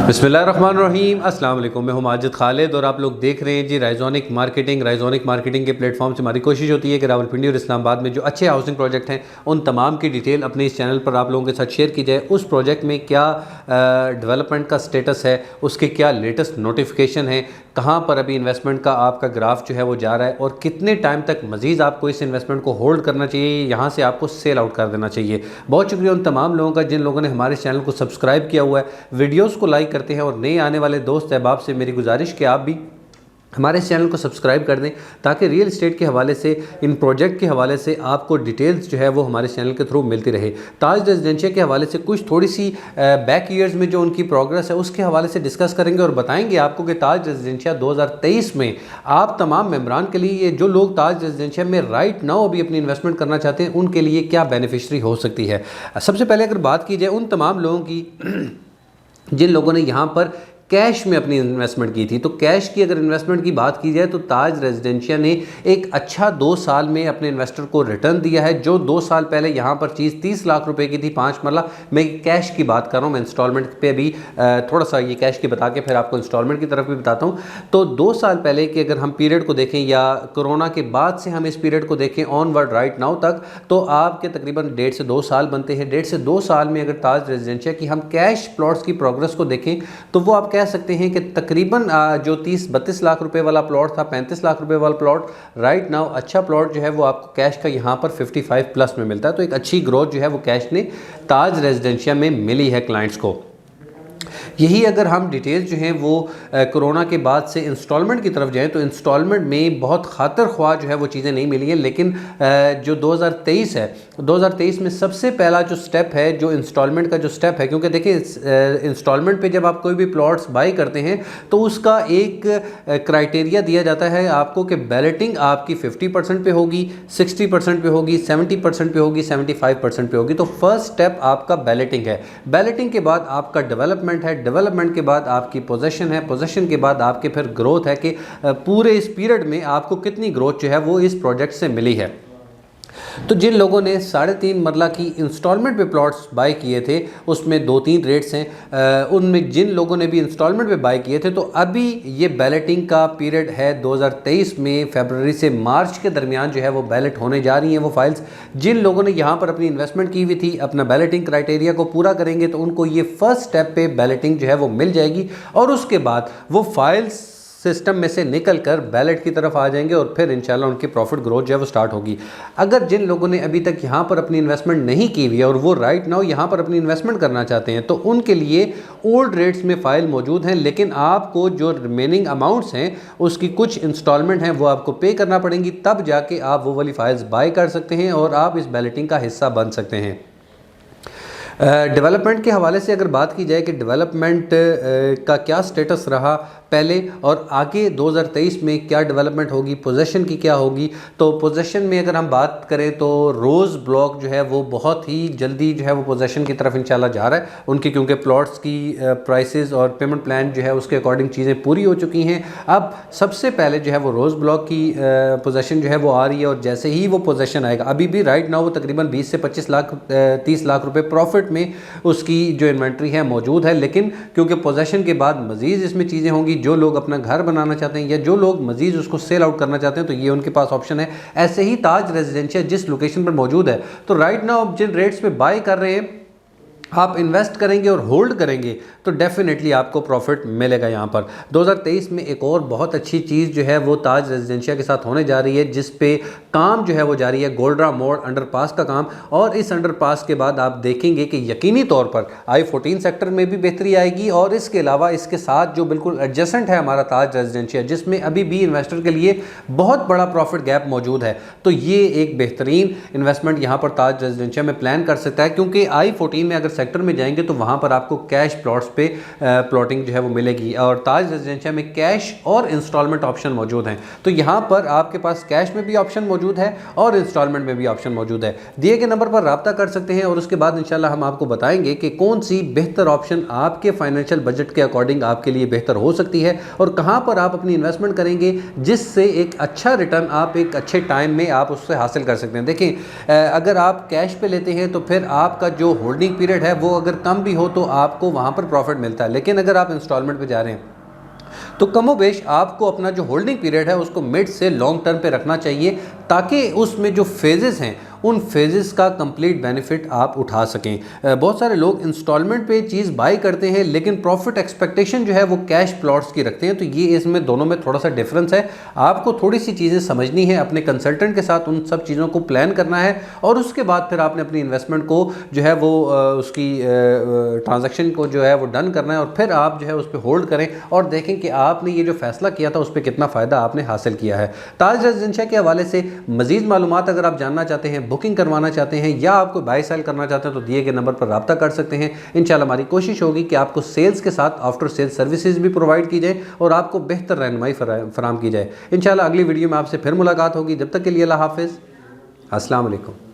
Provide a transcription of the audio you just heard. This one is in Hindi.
बिस्मिल्लाहिर्रहमानिर्रहीम अस्सलाम वालेकुम। मैं हूं माजिद खालिद और आप लोग देख रहे हैं जी राइजोनिक मार्केटिंग के प्लेटफॉर्म से हमारी कोशिश होती है कि रावलपिंडी और इस्लामाबाद में जो अच्छे हाउसिंग प्रोजेक्ट हैं उन तमाम की डिटेल अपने इस चैनल पर आप लोगों के साथ शेयर की जाए। उस प्रोजेक्ट में क्या डेवलपमेंट का स्टेटस है, उसके क्या लेटेस्ट नोटिफिकेशन है, कहाँ पर अभी इन्वेस्टमेंट का आपका ग्राफ जो है वो जा रहा है और कितने टाइम तक मज़ीद आपको इस इन्वेस्टमेंट को होल्ड करना चाहिए, यहाँ से आपको सेल आउट कर देना चाहिए। बहुत शुक्रिया उन तमाम लोगों का जिन लोगों ने हमारे चैनल को सब्सक्राइब किया हुआ है, वीडियोस को लाइक करते हैं। और नए आने वाले दोस्त अहबाब से मेरी गुजारिश कि आप भी हमारे इस चैनल को सब्सक्राइब कर दें ताकि रियल एस्टेट के हवाले से, इन प्रोजेक्ट के हवाले से आपको डिटेल्स जो है वो हमारे चैनल के थ्रू मिलती रहे। ताज रेजिडेंशिया के हवाले से कुछ थोड़ी सी बैक ईयर्स में जो उनकी प्रोग्रेस है उसके हवाले से डिस्कस करेंगे और बताएंगे आपको कि ताज रेजिडेंशिया 2023 में आप तमाम मेंबरान के लिए, जो लोग ताज रेजिडेंशिया में राइट नाउ अभी अपनी इन्वेस्टमेंट करना चाहते हैं, उनके लिए क्या बेनिफिशरी हो सकती है। सबसे पहले अगर बात की जाए उन तमाम लोगों की जिन लोगों ने यहाँ पर कैश में अपनी इन्वेस्टमेंट की थी, तो कैश की अगर इन्वेस्टमेंट की बात की जाए तो ताज रेजिडेंशिया ने एक अच्छा 2 साल में अपने इन्वेस्टर को रिटर्न दिया है। जो 2 साल पहले यहाँ पर चीज़ 30 लाख रुपए की थी 5 मरला, मैं कैश की बात कर रहा हूँ, मैं इंस्टॉलमेंट पे भी थोड़ा सा ये कैश की बता के फिर आपको इंस्टॉलमेंट की तरफ भी बताता हूँ। तो 2 साल पहले के अगर हम पीरियड को देखें या कोरोना के बाद से हम इस पीरियड को देखें ऑनवर्ड राइट नाउ तक, तो आपके तकरीबन 1.5 से 2 साल बनते हैं। 1.5 से 2 साल में अगर ताज रेजिडेंशिया की हम कैश प्लॉट्स की प्रोग्रेस को देखें तो वो आप कह सकते हैं कि तकरीबन जो 30-32 लाख रुपए वाला प्लॉट था, 35 लाख रुपए वाला प्लॉट, राइट नाउ अच्छा प्लॉट जो है वो आपको कैश का यहाँ पर 55 प्लस में मिलता है। तो एक अच्छी ग्रोथ जो है वो कैश ने ताज रेजिडेंशिया में मिली है क्लाइंट्स को। यही अगर हम डिटेल्स जो हैं वो कोरोना के बाद से इंस्टॉलमेंट की तरफ जाएं तो इंस्टॉलमेंट में बहुत खातर ख्वाह जो है वो चीज़ें नहीं मिली हैं, लेकिन जो 2023 है, 2023 में सबसे पहला जो स्टेप है, जो इंस्टॉलमेंट का जो स्टेप है, क्योंकि देखिए इंस्टॉलमेंट पे जब आप कोई भी प्लॉट्स बाई करते हैं तो उसका एक क्राइटेरिया दिया जाता है आपको कि बैलेटिंग आपकी 50% पे होगी, 60% पे होगी, 70% पे होगी, 75% पे होगी। तो फर्स्ट स्टेप आपका बैलेटिंग है। बैलेटिंग के बाद आपका डेवलपमेंट है, डेवलपमेंट के बाद आपकी पोजीशन है, पोजीशन के बाद आपके फिर ग्रोथ है कि पूरे इस पीरियड में आपको कितनी ग्रोथ जो है वो इस प्रोजेक्ट से मिली है। तो जिन लोगों ने 3.5 मरला की इंस्टॉलमेंट पे प्लॉट्स बाय किए थे उसमें 2-3 रेट्स हैं, उनमें जिन लोगों ने भी इंस्टॉलमेंट पे बाय किए थे तो अभी ये बैलेटिंग का पीरियड है 2023 में फरवरी से मार्च के दरमियान जो है वो बैलेट होने जा रही हैं वो फाइल्स। जिन लोगों ने यहाँ पर अपनी इन्वेस्टमेंट की हुई थी, अपना बैलेटिंग क्राइटेरिया को पूरा करेंगे तो उनको ये फर्स्ट स्टेप पे बैलेटिंग जो है वो मिल जाएगी और उसके बाद वो फाइल्स सिस्टम में से निकल कर बैलेट की तरफ आ जाएंगे और फिर इंशाल्लाह उनकी प्रॉफिट ग्रोथ जो है वो स्टार्ट होगी। अगर जिन लोगों ने अभी तक यहाँ पर अपनी इन्वेस्टमेंट नहीं की हुई है और वो राइट नाउ यहाँ पर अपनी इन्वेस्टमेंट करना चाहते हैं तो उनके लिए ओल्ड रेट्स में फ़ाइल मौजूद हैं, लेकिन आपको जो रिमेनिंग अमाउंट्स हैं उसकी कुछ इंस्टॉलमेंट हैं वो आपको पे करना पड़ेंगी, तब जाके आप वो वाली फाइल्स बाय कर सकते हैं और आप इस बैलेटिंग का हिस्सा बन सकते हैं। डेवलपमेंट के हवाले से अगर बात की जाए कि डेवलपमेंट का क्या स्टेटस रहा पहले और आगे 2023 में क्या डेवलपमेंट होगी, पोजीशन की क्या होगी, तो पोजीशन में अगर हम बात करें तो रोज़ ब्लॉक जो है वो बहुत ही जल्दी जो है वो पोजीशन की तरफ इंशाल्लाह जा रहा है उनकी, क्योंकि प्लॉट्स की प्राइसेस और पेमेंट प्लान जो है उसके अकॉर्डिंग चीज़ें पूरी हो चुकी हैं। अब सबसे पहले जो है वो रोज़ ब्लॉक की पोजीशन जो है वो आ रही है और जैसे ही वो पोजीशन आएगा, अभी भी राइट नाउ वो तकरीबन 20 से 25 लाख 30 लाख रुपये प्रॉफिट में उसकी जो इन्वेंट्री है मौजूद है, लेकिन क्योंकि पोजीशन के बाद मज़ीद इसमें चीज़ें होंगी, जो लोग अपना घर बनाना चाहते हैं या जो लोग मज़ीद उसको सेल आउट करना चाहते हैं तो ये उनके पास ऑप्शन है। ऐसे ही ताज रेजिडेंशिया जिस लोकेशन पर मौजूद है तो राइट नाउ जिन रेट्स पे बाय कर रहे हैं आप इन्वेस्ट करेंगे और होल्ड करेंगे तो डेफिनेटली आपको प्रॉफिट मिलेगा। यहाँ पर 2023 में एक और बहुत अच्छी चीज़ जो है वो ताज रेजिडेंशिया के साथ होने जा रही है, जिस पे काम जो है वो जारी है, गोल्ड्रा मोड़ अंडरपास का काम। और इस अंडरपास के बाद आप देखेंगे कि यकीनी तौर पर I-14 सेक्टर में भी बेहतरी आएगी और इसके अलावा इसके साथ जो बिल्कुल एडजेसेंट है हमारा ताज रेजिडेंशिया, जिसमें अभी भी इन्वेस्टर के लिए बहुत बड़ा प्रॉफिट गैप मौजूद है, तो ये एक बेहतरीन इन्वेस्टमेंट यहाँ पर ताज रेजिडेंशिया में प्लान कर सकता है, क्योंकि I-14 में अगर सेक्टर में जाएंगे तो वहाँ पर आपको कैश प्लॉट्स पे प्लॉटिंग जो है वो मिलेगी और ताज रेजिडेंशिया में कैश और इंस्टॉलमेंट ऑप्शन मौजूद हैं। तो यहाँ पर आपके पास कैश में भी ऑप्शन मौजूद है और इंस्टॉलमेंट में भी ऑप्शन मौजूद है। दिए गए नंबर पर रब्ता कर सकते हैं और उसके बाद इंशाल्लाह हम आपको बताएंगे कि कौन सी बेहतर ऑप्शन आपके फाइनेंशियल बजट के अकॉर्डिंग आपके लिए बेहतर हो सकती है और कहाँ पर आप अपनी इन्वेस्टमेंट करेंगे जिससे एक अच्छा रिटर्न आप एक अच्छे टाइम में आप उससे हासिल कर सकते हैं। देखें, अगर आप कैश पे लेते हैं तो फिर आपका जो होल्डिंग पीरियड है है वो अगर कम भी हो तो आपको वहाँ पर प्रॉफिट मिलता है। लेकिन अगर आप इंस्टॉलमेंट पे जा रहे हैं तो कमोबेश आपको अपना जो होल्डिंग पीरियड है उसको मिड से लॉन्ग टर्म पे रखना चाहिए, ताकि उसमें जो फेजेस हैं उन फेजेस का कंप्लीट बेनिफिट आप उठा सकें। बहुत सारे लोग इंस्टॉलमेंट पे चीज़ बाई करते हैं लेकिन प्रॉफिट एक्सपेक्टेशन जो है वो कैश प्लॉट्स की रखते हैं। तो ये इसमें दोनों में थोड़ा सा डिफरेंस है। आपको थोड़ी सी चीज़ें समझनी है, अपने कंसल्टेंट के साथ उन सब चीज़ों को प्लान करना है और उसके बाद फिर आपने अपनी इन्वेस्टमेंट को जो है वो उसकी ट्रांजैक्शन को जो है वो डन करना है और फिर आप जो है उस पर होल्ड करें और देखें कि आपने ये जो फैसला किया था उस पर कितना फ़ायदा आपने हासिल किया है। ताज रेजिडेंशिया के हवाले से मज़ीद मालूमात अगर आप जानना चाहते हैं, बुकिंग करवाना चाहते हैं या आपको बाय सेल करना चाहते हैं तो दिए गए नंबर पर रब्ता कर सकते हैं। इंशाल्लाह हमारी कोशिश होगी कि आपको सेल्स के साथ आफ्टर सेल्स सर्विसेज भी प्रोवाइड की जाए और आपको बेहतर रहनुमाई फराहम की जाए। इंशाल्लाह अगली वीडियो में आपसे फिर मुलाकात होगी। जब तक के लिए अल्लाह हाफिज़, अस्सलाम वालेकुम।